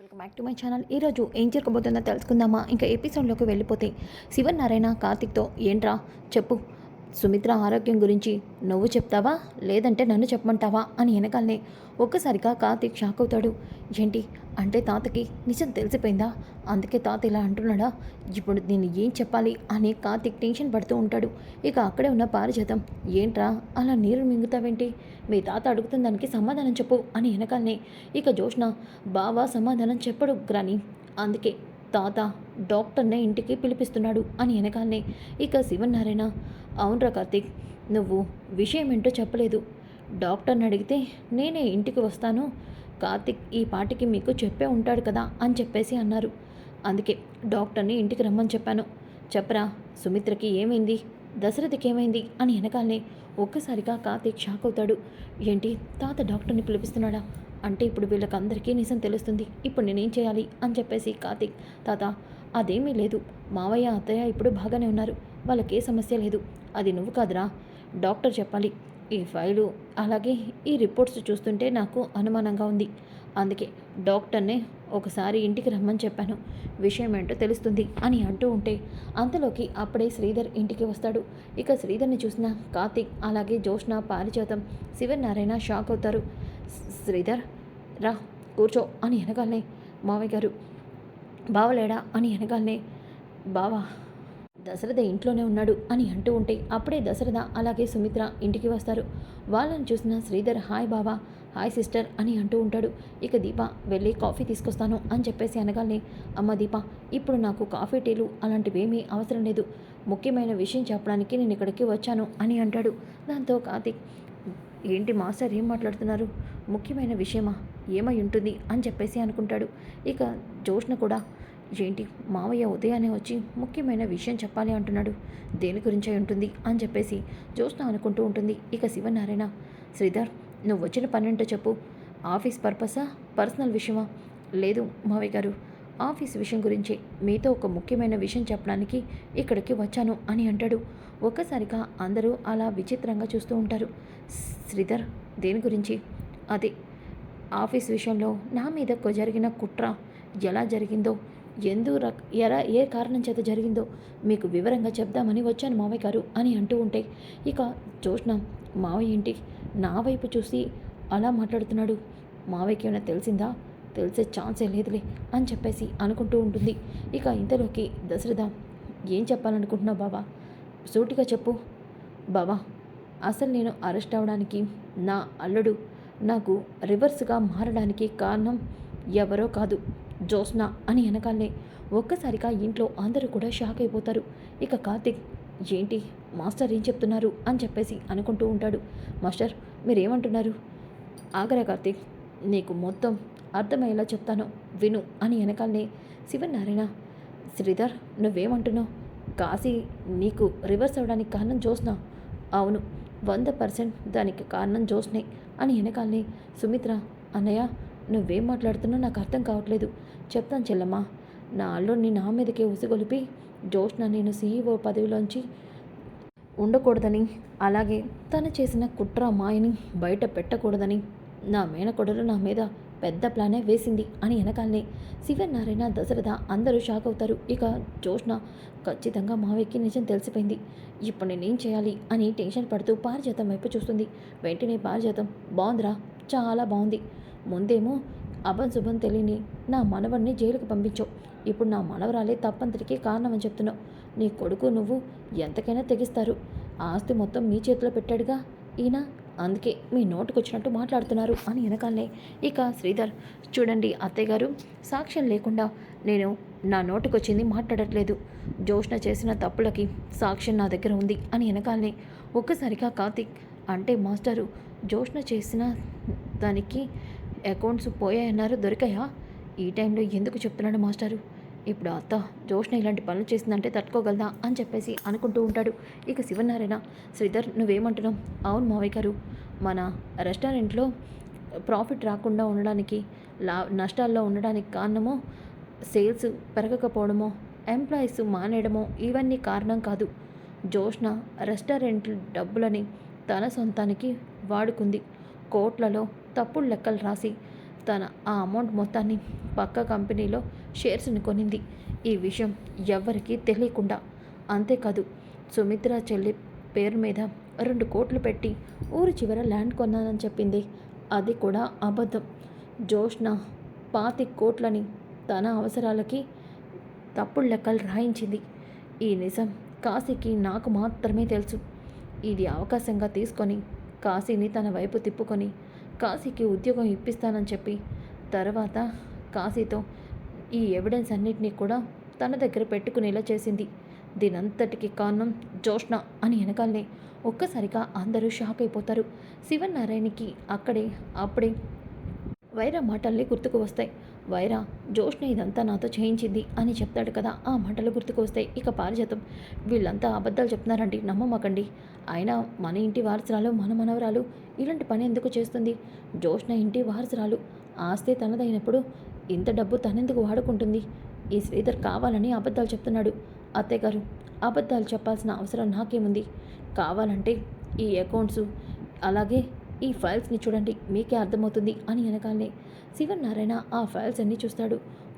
Welcome back to my channel. ఈరోజు ఏం జరగబోతుందో తెలుసుకుందామా? ఇంకా ఎపిసోడ్లోకి వెళ్ళిపోతే శివనారాయణ కార్తిక్తో, ఏంట్రా చెప్పు, సుమిత్ర ఆరోగ్యం గురించి నువ్వు చెప్తావా లేదంటే నన్ను చెప్పమంటావా అని వెనకాలనే ఒక్కసారిగా కార్తిక్ షాక్ అవుతాడు. ఏంటి అంటే తాతకి నిజం తెలిసిపోయిందా? అందుకే తాత ఇలా అంటున్నాడా? ఇప్పుడు నేను ఏం చెప్పాలి అని కార్తిక్ టెన్షన్ పడుతూ ఉంటాడు. ఇక అక్కడే ఉన్న పారిజాతం, ఏంట్రా అలా నీరు మింగుతావేంటి? మీ తాత అడుగుతున్న దానికి సమాధానం చెప్పు అని వెనకాలనే ఇక జోష్న, బావా సమాధానం చెప్పడు గ్రాని, అందుకే తాత డాక్టర్నే ఇంటికి పిలిపిస్తున్నాడు అని వెనకాలనే ఇక శివనారాయణ, అవునరా కార్తీక్, నువ్వు విషయం ఏంటో చెప్పలేదు. డాక్టర్ని అడిగితే నేనే ఇంటికి వస్తాను, కార్తీక్ ఈ పాటికి మీకు చెప్పే ఉంటాడు కదా అని చెప్పేసి అన్నారు. అందుకే డాక్టర్ని ఇంటికి రమ్మని చెప్పాను. చెప్పరా, సుమిత్రకి ఏమైంది, దశరథకి ఏమైంది అని వెనకాలనే ఒక్కసారిగా కార్తీక్ షాక్ అవుతాడు. ఏంటి, తాత డాక్టర్ని పిలిపిస్తున్నాడా? అంటే ఇప్పుడు వీళ్ళకందరికీ నిజం తెలుస్తుంది. ఇప్పుడు నేనేం చేయాలి అని చెప్పేసి కార్తీక్, తాత అదేమీ లేదు, మావయ్య అత్తయ్య ఇప్పుడు బాగానే ఉన్నారు, వాళ్ళకే సమస్య లేదు. అది నువ్వు కాదురా, డాక్టర్ చెప్పాలి. ఈ ఫైలు అలాగే ఈ రిపోర్ట్స్ చూస్తుంటే నాకు అనుమానంగా ఉంది. అందుకే డాక్టర్నే ఒకసారి ఇంటికి రమ్మని చెప్పాను, విషయం ఏంటో తెలుస్తుంది అని అంటూ ఉంటే అంతలోకి అప్పుడే శ్రీధర్ ఇంటికి వస్తాడు. ఇక శ్రీధర్ని చూసిన కార్తీక్ అలాగే జోష్న, పారిజాతం, శివనారాయణ షాక్ అవుతారు. శ్రీధర్ రా కూర్చో అని వెనగాలనే మావయ్య గారు, బావలేడా అని వెనగాలనే, బావా దశరథ ఇంట్లోనే ఉన్నాడు అని అంటూ ఉంటే అప్పుడే దశరథ అలాగే సుమిత్ర ఇంటికి వస్తారు. వాళ్ళని చూసిన శ్రీధర్, హాయ్ బావా, హాయ్ సిస్టర్ అని అంటూ ఉంటాడు. ఇక దీప వెళ్ళి కాఫీ తీసుకొస్తాను అని చెప్పేసి అనగానే, అమ్మ దీప, ఇప్పుడు నాకు కాఫీ టీలు అలాంటివేమీ అవసరం లేదు, ముఖ్యమైన విషయం చెప్పడానికి నేను ఇక్కడికి వచ్చాను అని అంటాడు. దాంతో కార్తీక్, ఏంటి మాస్టర్ ఏం మాట్లాడుతున్నారు, ముఖ్యమైన విషయమా, ఏమై ఉంటుంది అని చెప్పేసి అనుకుంటాడు. ఇక జోష్న కూడా, ఏంటి మావయ్య ఉదయాన్నే వచ్చి ముఖ్యమైన విషయం చెప్పాలి అంటున్నాడు, దేని గురించే ఉంటుంది అని చెప్పేసి జోష్న అనుకుంటూ ఉంటుంది. ఇక శివనారాయణ, శ్రీధర్ నువ్వు వచ్చిన పనేంటో చెప్పు, ఆఫీస్ పర్పసా పర్సనల్ విషయమా? లేదు మావయ్య గారు, ఆఫీస్ విషయం గురించి మీతో ఒక ముఖ్యమైన విషయం చెప్పడానికి ఇక్కడికి వచ్చాను అని అంటాడు. ఒక్కసారిగా అందరూ అలా విచిత్రంగా చూస్తూ ఉంటారు. శ్రీధర్ దేని గురించి? అదే ఆఫీస్ విషయంలో నా మీద జరిగిన కుట్ర ఎలా జరిగిందో, ఎలా ఏ కారణం చేత జరిగిందో మీకు వివరంగా చెప్దామని వచ్చాను మావయ్య గారు అని అంటూ ఉంటే ఇక జోష్న, మావయ్య ఏంటి నా వైపు చూసి అలా మాట్లాడుతున్నాడు, మావయ్యకి ఏమైనా తెలిసిందా? తెలిసే ఛాన్సే లేదులే అని చెప్పేసి అనుకుంటూ ఉంటుంది. ఇక ఇంతలోకి దశరథ, ఏం చెప్పాలనుకుంటున్నావు బావా, సూటిగా చెప్పు. బావా, అసలు నేను అరెస్ట్ అవ్వడానికి, నా అల్లుడు నాకు రివర్స్గా మారడానికి కారణం ఎవరో కాదు, జోస్నా అని వెనకాలనే ఒక్కసారిగా ఇంట్లో అందరూ కూడా షాక్ అయిపోతారు. ఇక కార్తిక్, ఏంటి మాస్టర్ ఏం చెప్తున్నారు అని చెప్పేసి అనుకుంటూ ఉంటాడు. మాస్టర్ మీరేమంటున్నారు? ఆగరా కార్తిక్, నీకు మొత్తం అర్థమయ్యేలా చెప్తాను విను అని వెనకాలనే శివనారాయణ, శ్రీధర్ నువ్వేమంటున్నావు? కాశీ నీకు రివర్స్ అవ్వడానికి కారణం జోస్నా? అవును, 100% దానికి కారణం జోస్నే అని వెనకాలనే సుమిత్ర, అన్నయ్య నువ్వేం మాట్లాడుతున్నావు నాకు అర్థం కావట్లేదు. చెప్తాను చెల్లమ్మా, నా అల్లుడిని నా మీదకే ఉసిగొలిపి జోష్న నేను సీఈఓ పదవిలోంచి ఉండకూడదని, అలాగే తను చేసిన కుట్ర మాయని బయట పెట్టకూడదని నా మేనకోడలు నా మీద పెద్ద ప్లానే వేసింది అని వెనకాలనే శివనారాయణ, దశరథ అందరూ షాక్ అవుతారు. ఇక జోష్న, ఖచ్చితంగా మావయ్యకి నిజం తెలిసిపోయింది, ఇప్పుడు నేనేం చేయాలి అని టెన్షన్ పడుతూ పారిజాతం వైపు చూస్తుంది. వెంటనే పారిజాతం, బాగుందిరా, చాలా బాగుంది, ముందేమో అభం శుభం తెలియని నా మనవడిని జైలుకు పంపించావు, ఇప్పుడు నా మనవరాలే తప్పంతటికీ కారణం అని చెప్తున్నావు. నీ కొడుకు నువ్వు ఎంతకైనా తెగిస్తారు, ఆస్తి మొత్తం మీ చేతిలో పెట్టాడుగా ఈయన, అందుకే మీ నోటుకొచ్చినట్టు మాట్లాడుతున్నారు అని వెనకాలనే ఇక శ్రీధర్, చూడండి అత్తయ్య గారు, సాక్ష్యం లేకుండా నేను నా నోటుకొచ్చింది మాట్లాడట్లేదు, జోష్న చేసిన తప్పులకి సాక్ష్యం నా దగ్గర ఉంది అని వెనకాలనే ఒక్కసారిగా కార్తీక్, అంటే మాస్టరు జోష్న చేసిన దానికి అకౌంట్స్ పోయాయన్నారు, దొరికాయా? ఈ టైంలో ఎందుకు చెప్తున్నాడు మాస్టారు? ఇప్పుడు అత్త జోష్న ఇలాంటి పనులు చేసిందంటే తట్టుకోగలదా అని చెప్పేసి అనుకుంటూ ఉంటాడు. ఇక శివనారాయణ, శ్రీధర్ నువ్వేమంటున్నావు? అవును మావయ్య గారు, మన రెస్టారెంట్లో ప్రాఫిట్ రాకుండా ఉండడానికి, నష్టాల్లో ఉండడానికి కారణమో సేల్స్ పెరగకపోవడమో, ఎంప్లాయీస్ మానేయడమో ఇవన్నీ కారణం కాదు, జోష్న రెస్టారెంట్ డబ్బులని తన సొంతానికి వాడుకుంది, కోట్లలో తప్పుడు లెక్కలు రాసి తన ఆ అమౌంట్ మొత్తాన్ని పక్క కంపెనీలో షేర్స్ని కొనింది. ఈ విషయం ఎవ్వరికీ తెలియకుండా. అంతేకాదు, సుమిత్ర చెల్లి పేరు మీద 2 కోట్లు పెట్టి ఊరి చివర ల్యాండ్ కొన్నానని చెప్పింది. అది కూడా అబద్ధం. జోష్న 25 కోట్లని తన అవసరాలకి తప్పుడు లెక్కలు రాయించింది. ఈ నిజం కాశీకి నాకు మాత్రమే తెలుసు. ఇది అవకాశంగా తీసుకొని కాశీని తన వైపు తిప్పుకొని కాశీకి ఉద్యోగం ఇప్పిస్తానని చెప్పి తర్వాత కాశీతో ఈ ఎవిడెన్స్ అన్నిటినీ కూడా తన దగ్గర పెట్టుకునేలా చేసింది. దీనంతటికి కారణం జోష్న అని వెనకాలనే ఒక్కసారిగా అందరూ షాక్ అయిపోతారు. శివనారాయణకి అప్పుడే వైరా మాటల్ని గుర్తుకు వస్తాయి. వైరా జోష్న ఇదంతా నాతో చేయించింది అని చెప్తాడు కదా, ఆ మాటలు గుర్తుకు వస్తాయి. ఇక పారిజాతం, వీళ్ళంతా అబద్ధాలు చెప్తున్నారండి, నమ్మమాకండి. అయినా మన ఇంటి వారసురాలు, మన మనవరాలు ఇలాంటి పని ఎందుకు చేస్తుంది? జోష్న ఇంటి వారసురాలు, ఆస్తి తనదైనప్పుడు ఇంత డబ్బు తనెందుకు వాడుకుంటుంది? ఈ శ్రీధర్ కావాలని అబద్ధాలు చెప్తున్నాడు. అత్తయ్యగారు, అబద్ధాలు చెప్పాల్సిన అవసరం నాకేముంది? కావాలంటే ఈ అకౌంట్స్ అలాగే ఈ ఫైల్స్ని చూడండి, మీకే అర్థమవుతుంది అని వెనకాలనే శివనారాయణ ఆ ఫైల్స్ అన్నీ చూస్తాడు.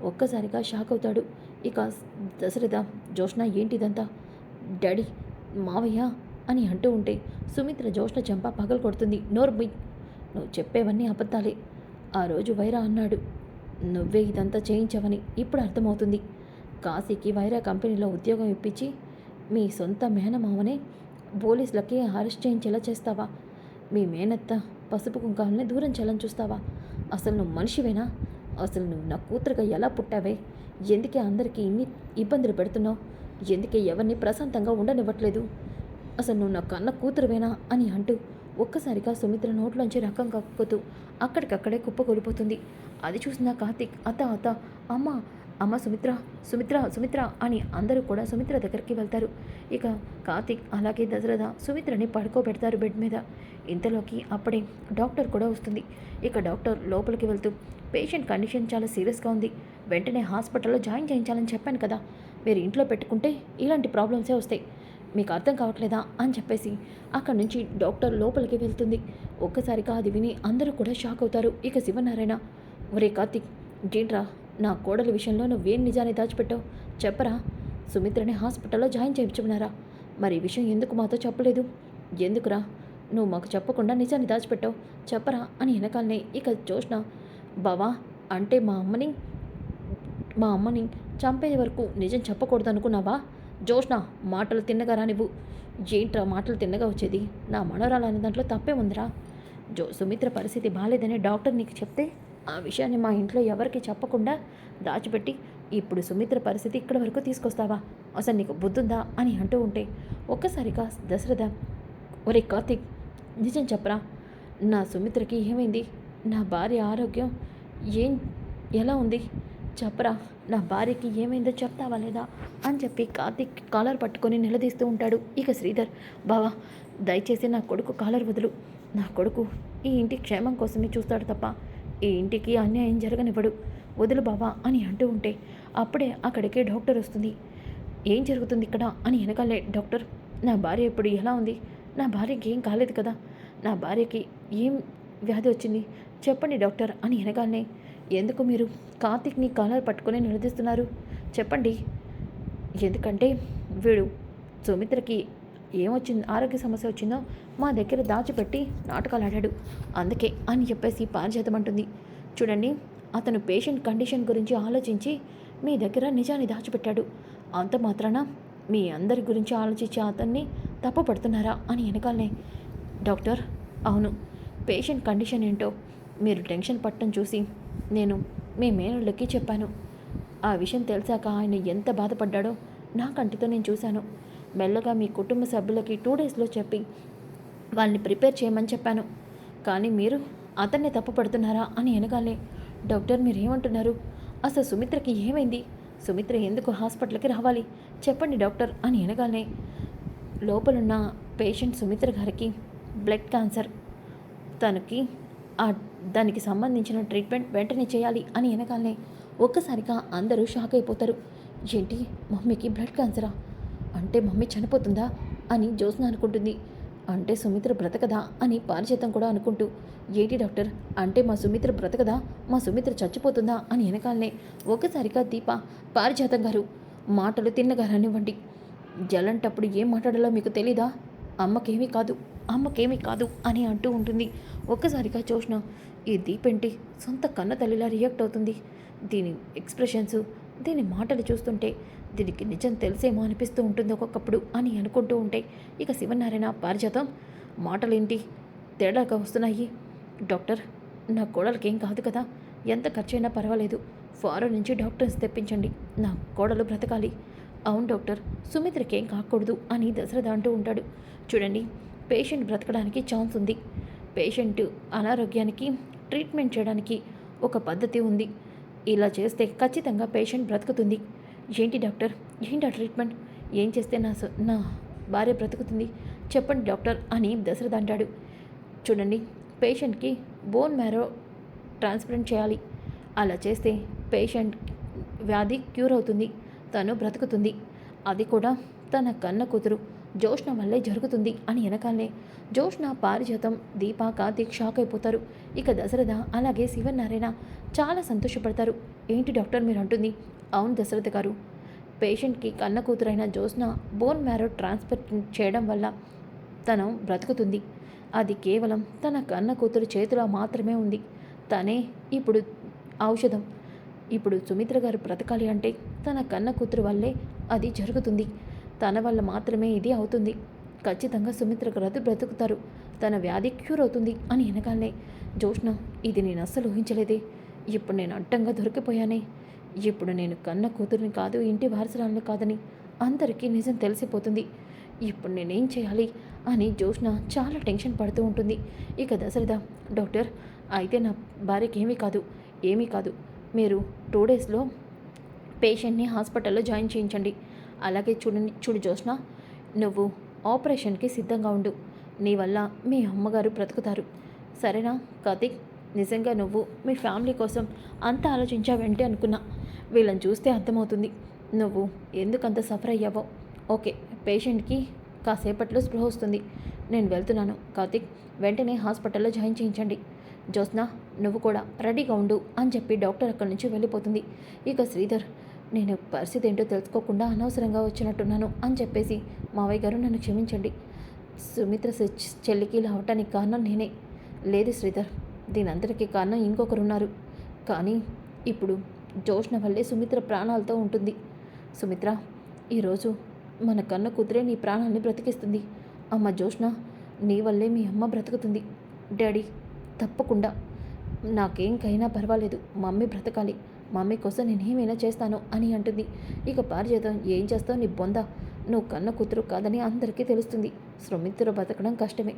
ఒక్కసారిగా షాక్ అవుతాడు. ఇక దశరథ, జోష్న ఏంటిదంతా? డాడీ, మావయ్య అని అంటూ ఉంటే సుమిత్ర జోష్న చెంప పగలు కొడుతుంది. నోర్మి, నువ్వు చెప్పేవన్నీ అబద్ధాలే. ఆ రోజు వైరా అన్నాడు నువ్వే ఇదంతా చేయించావని. ఇప్పుడు అర్థమవుతుంది. కాశీకి వైరా కంపెనీలో ఉద్యోగం ఇప్పించి మీ సొంత మేనమావనే పోలీసులకి అరెస్ట్ చేయించేలా చేస్తావా? మీ మేనత్త పసుపు కుంకాలని దూరం చేయాలని చూస్తావా? అసలు నువ్వు మనిషివేనా? అసలు నువ్వు నా కూతురుగా ఎలా పుట్టావే? ఎందుకే అందరికీ ఇన్ని ఇబ్బందులు పెడుతున్నావు? ఎందుకే ఎవరిని ప్రశాంతంగా ఉండనివ్వట్లేదు? అసలు నువ్వు నా కన్న కూతురువేనా అని అంటూ ఒక్కసారిగా సుమిత్ర నోట్లోంచి రకం కక్కుతూ అక్కడికక్కడే కుప్పకూలిపోతుంది. అది చూసిన కార్తీక్, అత్త, అమ్మ, అమ్మ, సుమిత్ర, సుమిత్ర, సుమిత్ర అని అందరూ కూడా సుమిత్ర దగ్గరికి వెళ్తారు. ఇక కార్తీక్ అలాగే దశరథ సుమిత్రని పడుకోబెడతారు బెడ్ మీద. ఇంతలోకి అప్పుడే డాక్టర్ కూడా వస్తుంది. ఇక డాక్టర్ లోపలికి వెళ్తూ, పేషెంట్ కండిషన్ చాలా సీరియస్గా ఉంది, వెంటనే హాస్పిటల్లో జాయిన్ చేయించాలని చెప్పాను కదా, మీరు ఇంట్లో పెట్టుకుంటే ఇలాంటి ప్రాబ్లమ్సే వస్తాయి, మీకు అర్థం కావట్లేదా అని చెప్పేసి అక్కడి నుంచి డాక్టర్ లోపలికి వెళ్తుంది. ఒక్కసారిగా అది విని అందరూ కూడా షాక్ అవుతారు. ఇక శివనారాయణ, ఒరే కార్తీక్, ఏంట్రా నా కోడలి విషయంలో నువ్వేం నిజాన్ని దాచిపెట్టావు? చెప్పరా? సుమిత్రని హాస్పిటల్లో జాయిన్ చేయించుకున్నారా? మరి ఈ విషయం ఎందుకు మాతో చెప్పలేదు? ఎందుకురా నువ్వు మాకు చెప్పకుండా నిజాన్ని దాచిపెట్టావు? చెప్పరా అని వెనకాలనే ఇక జోష్న, బావా, అంటే మా అమ్మని చంపే వరకు నిజం చెప్పకూడదు అనుకున్నావా? జోష్న, మాటలు తిన్నగా రానివ్వు. ఏంట్రా మాటలు తిన్నగా వచ్చేది? నా మనోరాలు అనే దాంట్లో తప్పే ఉందిరా. సుమిత్ర పరిస్థితి బాగాలేదని డాక్టర్ నీకు చెప్తే ఆ విషయాన్ని మా ఇంట్లో ఎవరికి చెప్పకుండా దాచిపెట్టి ఇప్పుడు సుమిత్ర పరిస్థితి ఇక్కడి వరకు తీసుకొస్తావా? అసలు నీకు బుద్ధుందా అని అంటూ ఉంటే ఒక్కసారిగా దశరథ, ఒరే కార్తీక్, నిజం చెప్పరా, నా సుమిత్రకి ఏమైంది? నా భార్య ఆరోగ్యం ఎలా ఉంది? చెప్పరా, నా భార్యకి ఏమైందో చెప్తావా లేదా అని చెప్పి కార్తీక్ కాలర్ పట్టుకొని నిలదీస్తూ ఉంటాడు. ఇక శ్రీధర్, బావా, దయచేసి నా కొడుకు కాలర్ వదులు. నా కొడుకు ఈ ఇంటి క్షేమం కోసమే చూస్తాడు తప్ప ఈ ఇంటికి అన్యాయం జరగనివ్వడు, వదులు బావా అని అంటూ ఉంటే అప్పుడే అక్కడికి డాక్టర్ వస్తుంది. ఏం జరుగుతుంది ఇక్కడ అని వెనకాలే డాక్టర్, నా భార్య ఇప్పుడు ఎలా ఉంది? నా భార్యకి ఏం కాలేదు కదా? నా భార్యకి ఏం వ్యాధి వచ్చింది చెప్పండి డాక్టర్ అని వెనకాలనే, ఎందుకు మీరు కార్తీక్ని కాలర్ పట్టుకొని నిలదీస్తున్నారు? చెప్పండి. ఎందుకంటే వీడు సుమిత్రకి ఏమొచ్చింది, ఆరోగ్య సమస్య వచ్చిందో మా దగ్గర దాచిపెట్టి నాటకాలు ఆడాడు, అందుకే అని చెప్పేసి పారిజాతం అంటుంది. చూడండి, అతను పేషెంట్ కండిషన్ గురించి ఆలోచించి మీ దగ్గర నిజాన్ని దాచిపెట్టాడు, అంత మాత్రాన మీ అందరి గురించి ఆలోచించి అతన్ని తప్పు పడుతున్నారా అని వెనకాలనే డాక్టర్, అవును, పేషెంట్ కండిషన్ ఏంటో మీరు టెన్షన్ పట్టడం చూసి నేను మీ మేనళ్ళకి చెప్పాను. ఆ విషయం తెలిసాక ఆయన ఎంత బాధపడ్డాడో నా కంటితో నేను చూశాను. మెల్లగా మీ కుటుంబ సభ్యులకి 2 డేస్లో చెప్పి వాళ్ళని ప్రిపేర్ చేయమని చెప్పాను. కానీ మీరు అతన్నే తప్పు పడుతున్నారా అని వెనకాలే డాక్టర్, మీరు ఏమంటున్నారు? అసలు సుమిత్రకి ఏమైంది? సుమిత్ర ఎందుకు హాస్పిటల్కి రావాలి? చెప్పండి డాక్టర్ అని వెనకాలనే లోపలున్న పేషెంట్ సుమిత్ర గారికి బ్లడ్ క్యాన్సర్, తనకి దానికి సంబంధించిన ట్రీట్మెంట్ వెంటనే చేయాలి అని వెనకాలనే ఒక్కసారిగా అందరూ షాక్ అయిపోతారు. ఏంటి, మమ్మీకి బ్లడ్ క్యాన్సరా? అంటే మమ్మీ చనిపోతుందా అని జ్యోత్స్న అనుకుంటుంది. అంటే సుమిత్ర బ్రతకదా అని పారిజాతం కూడా అనుకుంటూ, ఏంటి డాక్టర్, అంటే మా సుమిత్ర బ్రతకదా, మా సుమిత్ర చచ్చిపోతుందా అని వెనకాలనే ఒక్కసారిగా దీప, పారిజాతం గారు మాటలు తిన్నగా రానివ్వండి, జలంటప్పుడు ఏం మాట్లాడాలో మీకు తెలీదా, అమ్మకేమీ కాదు, అమ్మకేమీ కాదు అని అంటూ ఉంటుంది. ఒక్కసారిగా జోష్న, ఈ దీపేంటి సొంత కన్న తల్లిలా రియాక్ట్ అవుతుంది, దీని ఎక్స్ప్రెషన్స్, దీని మాటలు చూస్తుంటే దీనికి నిజం తెలిసేమో అనిపిస్తూ ఉంటుంది ఒక్కొక్కప్పుడు అని అనుకుంటూ ఉంటే, ఇక శివనారాయణ, పారిజాతం మాటలేంటి తేడాగా వస్తున్నాయి, డాక్టర్ నా కోడలికేం కాదు కదా, ఎంత ఖర్చైనా పర్వాలేదు, ఫారెన్ నుంచి డాక్టర్స్ తెప్పించండి, నా కోడలు బ్రతకాలి. అవును డాక్టర్, సుమిత్రకేం కాకూడదు అని దశరథ అంటూ ఉంటాడు. చూడండి, పేషెంట్ బ్రతకడానికి ఛాన్స్ ఉంది, పేషెంట్ అనారోగ్యానికి ట్రీట్మెంట్ చేయడానికి ఒక పద్ధతి ఉంది, ఇలా చేస్తే ఖచ్చితంగా పేషెంట్ బ్రతుకుతుంది. ఏంటి డాక్టర్, ఏంటి ఆ ట్రీట్మెంట్, ఏం చేస్తే నా భార్య బ్రతుకుతుంది చెప్పండి డాక్టర్ అని దశరథ అంటాడు. చూడండి, పేషెంట్కి బోన్ మ్యారో ట్రాన్స్ప్లాంట్ చేయాలి, అలా చేస్తే పేషెంట్ వ్యాధి క్యూర్ అవుతుంది, తను బ్రతుకుతుంది, అది కూడా తన కన్న కూతురు జోష్న వల్లే జరుగుతుంది అని వెనకాలనే జోష్న, పారిజాతం, దీప, కార్తీక్ షాక్ అయిపోతారు. ఇక దశరథ అలాగే శివనారాయణ చాలా సంతోషపడతారు. ఏంటి డాక్టర్ మీరు అంటుంది, అవును దశరథ గారు, పేషెంట్కి కన్న కూతురైన జోష్న బోన్ మ్యారో ట్రాన్స్ఫర్ చేయడం వల్ల తను బ్రతుకుతుంది, అది కేవలం తన కన్న కూతురు చేతిలో మాత్రమే ఉంది, తనే ఇప్పుడు ఔషధం, ఇప్పుడు సుమిత్ర గారు బ్రతకాలి అంటే తన కన్న కూతురు వల్లే అది జరుగుతుంది, తన వల్ల మాత్రమే ఇది అవుతుంది, ఖచ్చితంగా సుమిత్ర గారు బ్రతుకుతారు, తన వ్యాధి క్యూర్ అవుతుంది అని వెనకాలనే జోష్న, ఇది నేను అస్సలు ఊహించలేదే, ఇప్పుడు నేను అడ్డంగా దొరికిపోయానే, ఇప్పుడు నేను కన్న కూతురిని కాదు, ఇంటి వారసురాలను కాదని అందరికీ నిజం తెలిసిపోతుంది, ఇప్పుడు నేనేం చేయాలి అని జోష్న చాలా టెన్షన్ పడుతూ ఉంటుంది. ఇక దశరథ, డాక్టర్ అయితే నా భార్యకి ఏమీ కాదు, మీరు 2 డేస్లో పేషెంట్ని హాస్పిటల్లో జాయిన్ చేయించండి, అలాగే చూడు జోష్న, నువ్వు ఆపరేషన్కి సిద్ధంగా ఉండు, నీ వల్ల మీ అమ్మగారు బ్రతుకుతారు, సరేనా కార్తీక్, నిజంగా నువ్వు మీ ఫ్యామిలీ కోసం అంత ఆలోచించావంటే అనుకున్నా, వీళ్ళని చూస్తే అర్థమవుతుంది నువ్వు ఎందుకంత సఫర్ అయ్యావో. ఓకే, పేషెంట్కి కాసేపట్లో స్పృహ వస్తుంది, నేను వెళ్తున్నాను కార్తీక్, వెంటనే హాస్పిటల్లో జాయిన్ చేయించండి, జోస్న నువ్వు కూడా రెడీగా ఉండు అని చెప్పి డాక్టర్ అక్కడి నుంచి వెళ్ళిపోతుంది. ఇక శ్రీధర్, నేను పరిస్థితి ఏంటో తెలుసుకోకుండా అనవసరంగా వచ్చినట్టున్నాను అని చెప్పేసి, మావయ్య గారు నన్ను క్షమించండి, సుమిత్ర చెల్లికి ఇలా అవటానికి కారణం నేనే, లేదు శ్రీధర్, దీని అందరికీ కారణం ఇంకొకరున్నారు, కానీ ఇప్పుడు జోష్న వల్లే సుమిత్ర ప్రాణాలతో ఉంటుంది, సుమిత్ర ఈరోజు మన కన్న కూతురే నీ ప్రాణాన్ని బ్రతికిస్తుంది, అమ్మ జోష్న నీ వల్లే మీ అమ్మ బ్రతుకుతుంది, డాడీ తప్పకుండా నాకేంకైనా పర్వాలేదు, మమ్మీ బ్రతకాలి, మమ్మీ కోసం నేనేమైనా చేస్తాను అని అంటుంది. ఇక పారిజాతం, ఏం చేస్తావు నీ బొంద, నువ్వు కన్న కూతురు కాదని అందరికీ తెలుస్తుంది, సుమిత్ర బ్రతకడం కష్టమే,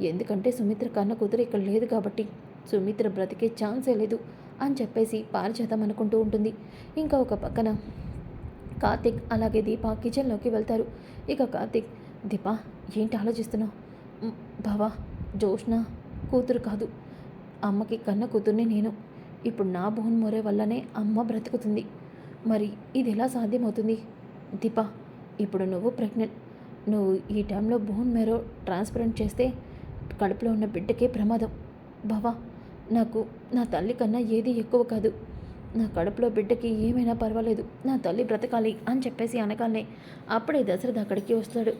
ఎందుకంటే సుమిత్ర కన్న కూతురు ఇక్కడ లేదు కాబట్టి సుమిత్ర బ్రతికే ఛాన్సే లేదు అని చెప్పేసి పారిజాతం అనుకుంటూ ఉంటుంది. ఇంకా ఒక పక్కన కార్తీక్ అలాగే దీప కిచెన్లోకి వెళ్తారు. ఇక కార్తీక్, దీప ఏంటి ఆలోచిస్తున్నావు, బావా జోష్న కూతురు కాదు, అమ్మకి కన్న కూతుర్ని నేను, ఇప్పుడు నా బోన్ మొరే వల్లనే అమ్మ బ్రతుకుతుంది, మరి ఇది ఎలా సాధ్యమవుతుంది, దీప ఇప్పుడు నువ్వు ప్రెగ్నెంట్, నువ్వు ఈ టైంలో బోన్ మేరో ట్రాన్స్ప్లాంట్ చేస్తే కడుపులో ఉన్న బిడ్డకే ప్రమాదం, బావా నాకు నా తల్లి కన్నా ఏది ఎక్కువ కాదు, నా కడుపులో బిడ్డకి ఏమైనా పర్వాలేదు, నా తల్లి బ్రతకాలి అని చెప్పేసి అనగానే అప్పుడే దశరథ అక్కడికి వస్తాడు.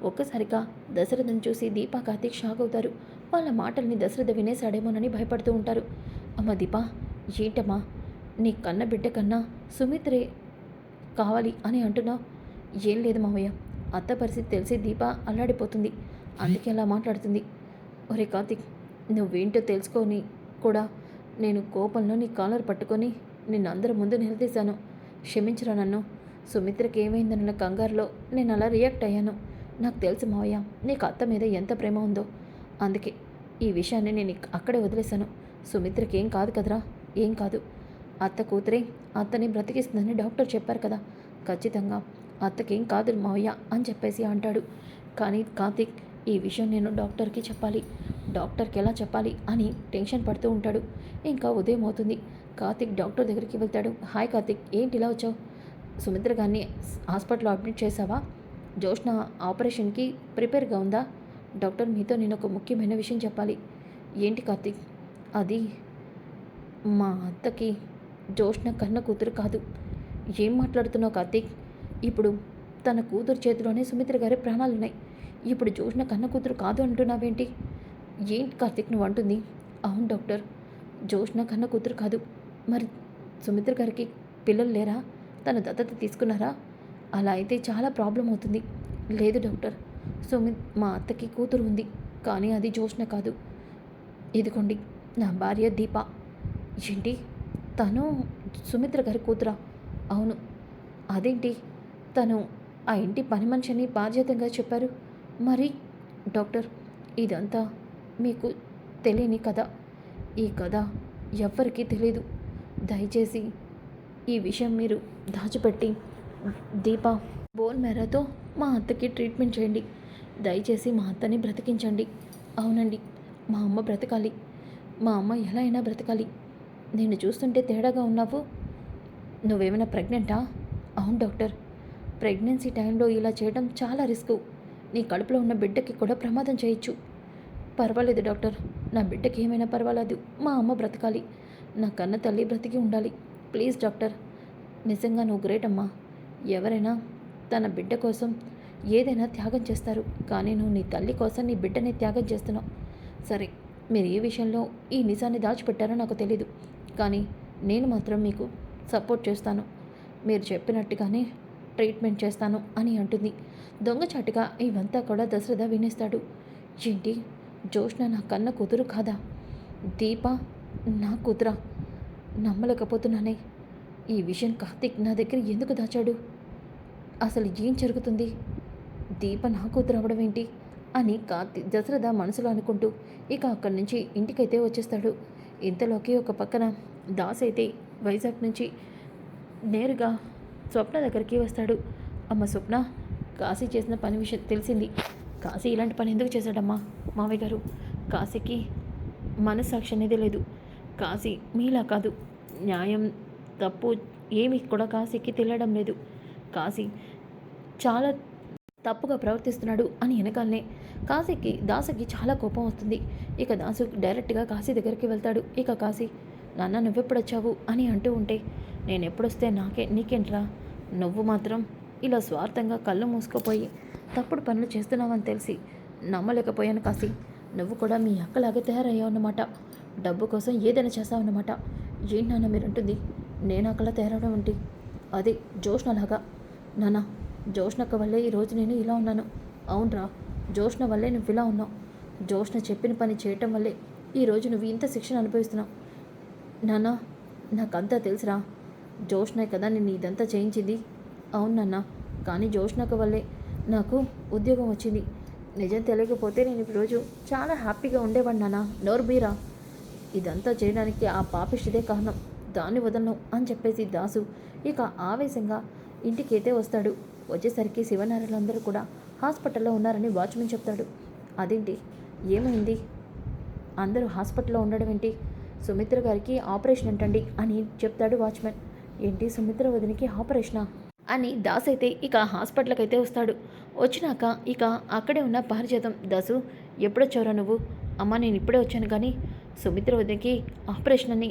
ఒక్కసారిగా దశరథను చూసి దీప, కార్తీక్ షాక్ అవుతారు. వాళ్ళ మాటల్ని దశరథ వినేశాడేమోనని భయపడుతూ ఉంటారు. అమ్మ దీప, ఏంటమ్మా నీ కన్న బిడ్డ కన్నా సుమిత్రే కావాలి అని అంటున్నావు, ఏం లేదు మావయ్య, అత్త పరిస్థితి తెలిసి దీప అల్లాడిపోతుంది, అందుకే అలా మాట్లాడుతుంది, ఒరే కార్తీక్ నువ్వేంటో తెలుసుకొని కూడా నేను కోపంలో నీ కాలర్ పట్టుకొని నిన్ను అందరి ముందు నిలదీశాను, క్షమించరా నన్ను, సుమిత్రకి ఏమైందన్న కంగారులో నేను అలా రియాక్ట్ అయ్యాను, నాకు తెలుసు మావయ్య నీకు అత్త మీద ఎంత ప్రేమ ఉందో, అందుకే ఈ విషయాన్ని నేను అక్కడే వదిలేశాను, సుమిత్రకి ఏం కాదు కదరా, ఏం కాదు, అత్త కూతురే అత్తని బ్రతికిస్తుందని డాక్టర్ చెప్పారు కదా, ఖచ్చితంగా అత్తకేం కాదు మావయ్య అని చెప్పేసి అంటాడు. కానీ కార్తీక్ ఈ విషయం నేను డాక్టర్కి చెప్పాలి, డాక్టర్కి ఎలా చెప్పాలి అని టెన్షన్ పడుతూ ఉంటాడు. ఇంకా ఉదయం అవుతుంది. కార్తీక్ డాక్టర్ దగ్గరికి వెళ్తాడు. హాయ్ కార్తీక్, ఏంటి ఇలా వచ్చావు, సుమిత్ర గారిని హాస్పిటల్లో అడ్మిట్ చేసావా, జోష్న ఆపరేషన్కి ప్రిపేర్గా ఉందా, డాక్టర్ మీతో నేను ఒక ముఖ్యమైన విషయం చెప్పాలి. ఏంటి కార్తీక్? అది మా అత్తకి జోష్న కన్న కూతురు కాదు. ఏం మాట్లాడుతున్నావు కార్తీక్? ఇప్పుడు తన కూతురు చేతిలోనే సుమిత్ర గారి ప్రాణాలున్నాయి. ఇప్పుడు జోష్న కన్న కూతురు కాదు అంటున్నావేంటి? ఏంటి కార్తీక్ నువ్వు అంటుంది? అవును డాక్టర్, జోష్న కన్న కూతురు కాదు. మరి సుమిత్ర గారికి పిల్లలు లేరా? తను దత్తత తీసుకున్నారా? అలా అయితే చాలా ప్రాబ్లం అవుతుంది. లేదు డాక్టర్, మా అత్తకి కూతురు ఉంది, కానీ అది జోష్న కాదు. ఇదిగోండి నా భార్య దీప. ఏంటి? తను సుమిత్ర గారి కూతురా? అవును. అదేంటి తను ఆ ఇంటి పని మనిషిని బాధ్యతగా చెప్పారు? మరి డాక్టర్, ఇదంతా మీకు తెలియని కథ. ఈ కథ ఎవ్వరికీ తెలీదు. దయచేసి ఈ విషయం మీరు దాచిపెట్టి దీప బోన్ మేరాతో మా అత్తకి ట్రీట్మెంట్ చేయండి. దయచేసి మా అత్తని బ్రతికించండి. అవునండి, మా అమ్మ బ్రతకాలి. మా అమ్మ ఎలా అయినా బ్రతకాలి. నేను చూస్తుంటే తేడాగా ఉన్నావు. నువ్వేమైనా ప్రెగ్నెంటా? అవును డాక్టర్, ప్రెగ్నెన్సీ టైంలో ఇలా చేయడం చాలా రిస్క్. నీ కడుపులో ఉన్న బిడ్డకి కూడా ప్రమాదం చేయొచ్చు. పర్వాలేదు డాక్టర్, నా బిడ్డకి ఏమైనా పర్వాలేదు. మా అమ్మ బ్రతకాలి. నా కన్న తల్లి బ్రతికి ఉండాలి. ప్లీజ్ డాక్టర్, నిజంగా నువ్వు గ్రేట్ అమ్మా. ఎవరైనా తన బిడ్డ కోసం ఏదైనా త్యాగం చేస్తారు, కానీ నువ్వు నీ తల్లి కోసం నీ బిడ్డని త్యాగం చేస్తున్నావు. సరే, మీరు ఏ విషయంలో ఈ నిజాన్ని దాచిపెట్టారో నాకు తెలీదు, కానీ నేను మాత్రం మీకు సపోర్ట్ చేస్తాను. మీరు చెప్పినట్టుగానే ట్రీట్మెంట్ చేస్తాను అని అంటుంది. దొంగచాటుగా ఇవంతా కూడా దశరథ వినేస్తాడు. ఏంటి, జోష్న నా కన్న కూతురు కాదా? దీప నా కూతురా? నమ్మలేకపోతున్నానే. ఈ విషయం కార్తీక్ నా దగ్గర ఎందుకు దాచాడు? అసలు ఏం జరుగుతుంది? దీప నా కూతురు అవ్వడం ఏంటి అని దశరథ మనసులో అనుకుంటూ ఇక అక్కడి నుంచి ఇంటికైతే వచ్చేస్తాడు. ఇంతలోకి ఒక పక్కన దాస్ అయితే వైజాగ్ నుంచి నేరుగా స్వప్న దగ్గరికి వస్తాడు. అమ్మ స్వప్న, కాశీ చేసిన పని విషయం తెలిసింది. కాశీ ఇలాంటి పని ఎందుకు చేశాడమ్మా? మావయ్య గారు, కాశీకి మనస్సాక్షి అనేది లేదు. కాశీ మీలా కాదు, న్యాయం తప్పు ఏమీ కూడా కాశీకి తెలియడం లేదు. కాశీ చాలా తప్పుగా ప్రవర్తిస్తున్నాడు అని వెనకాలనే దాసుకి చాలా కోపం వస్తుంది. ఇక దాసు డైరెక్ట్గా కాశీ దగ్గరికి వెళ్తాడు. ఇక కాశీ, నాన్న నువ్వెప్పుడొచ్చావు అని అంటూ ఉంటే, నేను ఎప్పుడొస్తే నీకేంట్రా? నువ్వు మాత్రం ఇలా స్వార్థంగా కళ్ళు మూసుకుపోయి తప్పుడు పనులు చేస్తున్నావని తెలిసి నమ్మలేకపోయాను కాశీ. నువ్వు కూడా మీ అక్కలాగే తయారయ్యావు అన్నమాట. డబ్బు కోసం ఏదైనా చేస్తావన్నమాట. ఏంటి నాన్న మీరంటుంది? నేను అక్కలా తయారవడం ఏంటి? అదే జోష్నలాగా. నాన్న, జోష్నక్క వల్లే ఈరోజు నేను ఇలా ఉన్నాను. అవునరా, జోష్న వల్లే నువ్వు ఇలా ఉన్నావు. జోష్న చెప్పిన పని చేయటం వల్లే ఈరోజు నువ్వు ఇంత శిక్షణ అనుభవిస్తున్నావు. నాన్న, నాకంతా తెలుసురా. జోష్నే కదా నేను ఇదంతా చేయించింది. అవును నాన్న, కానీ జోష్నక్క వల్లే నాకు ఉద్యోగం వచ్చింది. నిజం తెలియకపోతే నేను ఈరోజు చాలా హ్యాపీగా ఉండేవాడిని నాన్న. నోర్బీరా, ఇదంతా చేయడానికి ఆ పాపిష్టిదే కారణం. దాన్ని వదలను అని చెప్పేసి దాసు ఇక ఆవేశంగా ఇంటికైతే వస్తాడు. వచ్చేసరికి శివనారాయణలందరూ కూడా హాస్పిటల్లో ఉన్నారని వాచ్మెన్ చెప్తాడు. అదేంటి, ఏమైంది? అందరూ హాస్పిటల్లో ఉండడం ఏంటి? సుమిత్ర గారికి ఆపరేషన్ అంటండి అని చెప్తాడు వాచ్మెన్. ఏంటి, సుమిత్ర వదినికి ఆపరేషనా అని దాస్ అయితే ఇక హాస్పిటల్కి అయితే వస్తాడు. వచ్చినాక ఇక అక్కడే ఉన్న పారిజాతం, దాసు ఎప్పుడొచ్చావురా నువ్వు? అమ్మ నేను ఇప్పుడే వచ్చాను, కానీ సుమిత్ర వదినికి ఆపరేషన్ అని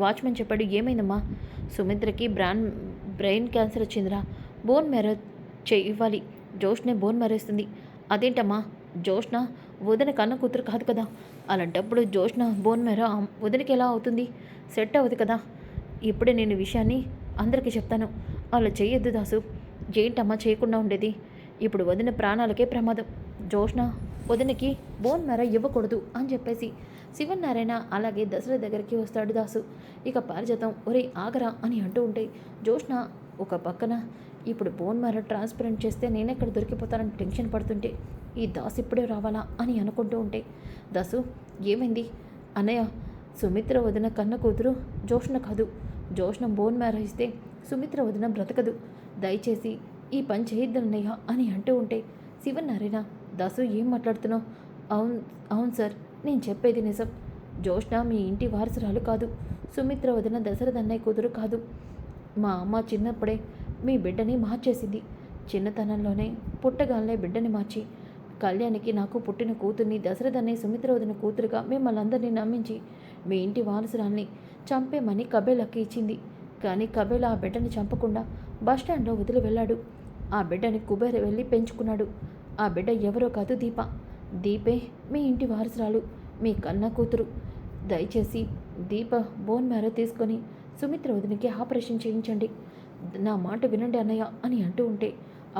వాచ్మెన్ చెప్పాడు. ఏమైందమ్మా? సుమిత్రకి బ్రెయిన్ క్యాన్సర్ వచ్చిందిరా. బోన్ మ్యారో ఇవ్వాలి. జోష్నే బోన్ మ్యారేస్తుంది. అదేంటమ్మా, జోష్న వదిన కన్న కూతురు కాదు కదా. అలాంటప్పుడు జోష్న బోన్ మ్యారో వదినకి ఎలా అవుతుంది? సెట్ అవ్వదు కదా. ఇప్పుడే నేను విషయాన్ని అందరికీ చెప్తాను. అలా చేయొద్దు దాసు. ఏంటమ్మా చేయకుండా ఉండేది? ఇప్పుడు వదిన ప్రాణాలకే ప్రమాదం. జోష్న వదినకి బోన్ మ్యారో ఇవ్వకూడదు అని చెప్పేసి శివనారాయణ అలాగే దశరథ దగ్గరికి వస్తాడు దాసు. ఇక పారిజాతం, ఒరే ఆగరా అని అంటూ ఉంటే జోష్న ఒక పక్కన ఇప్పుడు బోన్ మ్యారో ట్రాన్స్పరెంట్ చేస్తే నేనెక్కడ దొరికిపోతానని టెన్షన్ పడుతుంటే ఈ దాసు ఇప్పుడే రావాలా అని అనుకుంటూ ఉంటే, దాసు ఏమైంది? అన్నయ్య, సుమిత్ర వదిన కన్న కూతురు జోష్న కాదు. జోష్న బోన్ మ్యారో ఇస్తే సుమిత్ర వదిన బ్రతకదు. దయచేసి ఈ పని చేయొద్దన్నయ్య అని అంటూ ఉంటే శివనారాయణ, దాసు ఏం మాట్లాడుతున్నావు? అవును సార్, నేను చెప్పేది నిజం. జోష్న మీ ఇంటి వారసురాలు కాదు. సుమిత్ర వదిన దశరథ అన్నయ్య కూతురు కాదు. మా అమ్మ చిన్నప్పుడే మీ బిడ్డని మార్చేసింది. చిన్నతనంలోనే పుట్టగానే బిడ్డని మార్చి కళ్యాణికి నాకు పుట్టిన కూతుర్ని దశరథనే సుమిత్ర వదిన కూతురుగా మిమ్మల్ని అందరినీ నమ్మించి మీ ఇంటి వారసురాల్ని చంపేమని కబేలాకి ఇచ్చింది. కానీ కబేలా ఆ బిడ్డని చంపకుండా బస్టాండ్లో వదిలి వెళ్ళాడు. ఆ బిడ్డని కుబేర వెళ్ళి పెంచుకున్నాడు. ఆ బిడ్డ ఎవరో కాదు దీప. దీపే మీ ఇంటి వారసురాలు, మీ కన్న కూతురు. దయచేసి దీప బోన్ మ్యారో తీసుకొని సుమిత్ర వదినకి ఆపరేషన్ చేయించండి. నా మాట వినండి అన్నయ్య అని అంటూ ఉంటే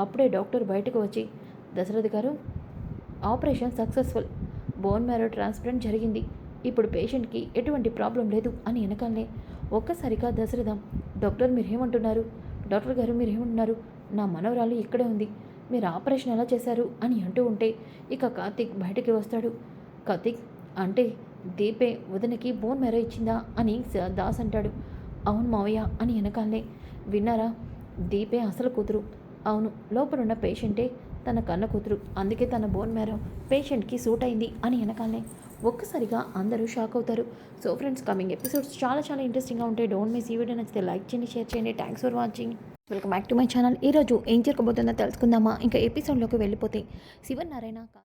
అప్పుడే డాక్టర్ బయటకు వచ్చి, దశరథ్ గారు, operation successful, bone marrow transplant జరిగింది, ఇప్పుడు పేషెంట్కి ఎటువంటి ప్రాబ్లం లేదు అని వెనకాలనే ఒక్కసారిగా దశరథం, డాక్టర్ మీరేమంటున్నారు, డాక్టర్ గారు మీరేమంటున్నారు, నా మనవరాలు ఇక్కడే ఉంది, మీరు ఆపరేషన్ ఎలా చేశారు అని అంటూ ఉంటే ఇక కార్తీక్ బయటకి వస్తాడు. కార్తీక్, అంటే దీపే వదినకి బోన్ మ్యారో ఇచ్చిందా అని దాస్ అంటాడు. అవును మావయ్య అని వెనకాలనే, విన్నారా, దీపే అసలు కూతురు, అవును లోపలున్న పేషెంటే తన కన్న కూతురు, అందుకే తన బోన్ మ్యారో పేషెంట్కి సూట్ అయింది అని వెనకాలనే ఒక్కసారిగా అందరూ షాక్ అవుతారు. సో ఫ్రెండ్స్, కమింగ్ ఎపిసోడ్స్ చాలా చాలా ఇంట్రెస్టింగ్గా ఉంటాయి. Don't miss. ఈ వీడియో నచ్చితే లైక్ చేయండి, షేర్ చేయండి. Thanks for watching. Welcome back to my channel. ఈరోజు ఏం జరగబోతుందో తెలుసుకుందామా? ఇంకా ఎపిసోడ్లోకి వెళ్ళిపోతే శివనారాయణ